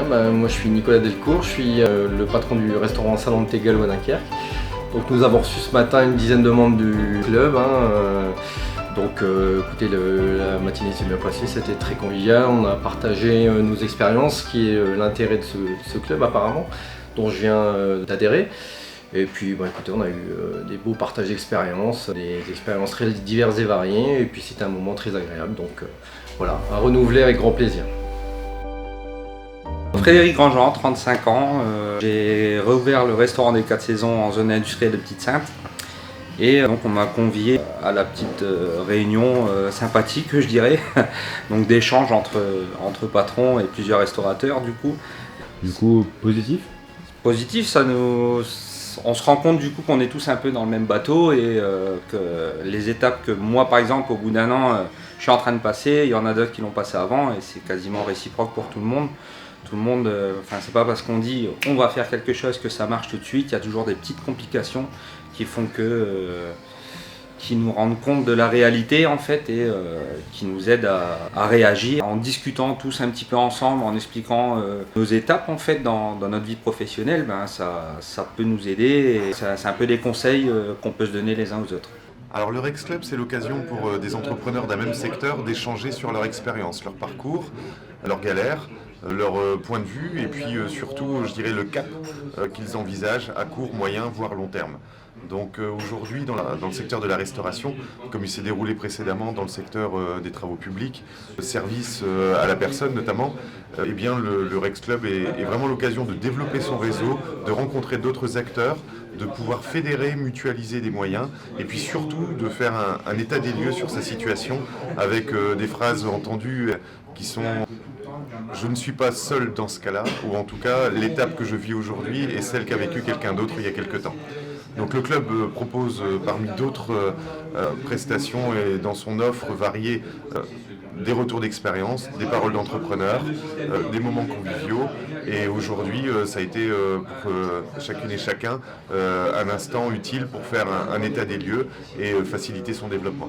bien, moi je suis Nicolas Delcourt, je suis le patron du restaurant Salon de Tegalo à Dunkerque. Donc nous avons reçu ce matin une dizaine de membres du club. Écoutez, la matinée s'est bien passée, c'était très convivial, on a partagé nos expériences, qui est l'intérêt de ce club apparemment, dont je viens d'adhérer. Et puis écoutez, on a eu des beaux partages d'expériences, des expériences très diverses et variées, et puis c'était un moment très agréable, donc voilà, à renouveler avec grand plaisir. Frédéric Grandjean, 35 ans, j'ai rouvert le restaurant des 4 saisons en zone industrielle de Petite-Sainte. Et donc on m'a convié à la petite réunion sympathique, je dirais, donc d'échange entre patrons et plusieurs restaurateurs du coup. Du coup, positif? Positif, on se rend compte du coup qu'on est tous un peu dans le même bateau et que les étapes que moi par exemple au bout d'un an je suis en train de passer, il y en a d'autres qui l'ont passé avant et c'est quasiment réciproque pour tout le monde. Tout le monde, c'est pas parce qu'on dit on va faire quelque chose que ça marche tout de suite, il y a toujours des petites complications qui font qui nous rendent compte de la réalité en fait et qui nous aident à réagir en discutant tous un petit peu ensemble, en expliquant nos étapes en fait dans notre vie professionnelle, ça peut nous aider et c'est un peu des conseils qu'on peut se donner les uns aux autres. Alors le Rex Club, c'est l'occasion pour des entrepreneurs d'un même secteur d'échanger sur leur expérience, leur parcours, leurs galères, leur point de vue et puis surtout, je dirais, le cap qu'ils envisagent à court, moyen, voire long terme. Donc aujourd'hui, dans le secteur de la restauration, comme il s'est déroulé précédemment dans le secteur des travaux publics, le service à la personne notamment, le Rex Club est vraiment l'occasion de développer son réseau, de rencontrer d'autres acteurs, de pouvoir fédérer, mutualiser des moyens et puis surtout de faire un état des lieux sur sa situation avec des phrases entendues qui sont « je ne suis pas seul dans ce cas-là » ou en tout cas l'étape que je vis aujourd'hui est celle qu'a vécu quelqu'un d'autre il y a quelque temps. Donc le club propose parmi d'autres prestations et dans son offre variée des retours d'expérience, des paroles d'entrepreneurs, des moments conviviaux et aujourd'hui ça a été pour chacune et chacun un instant utile pour faire un état des lieux et faciliter son développement.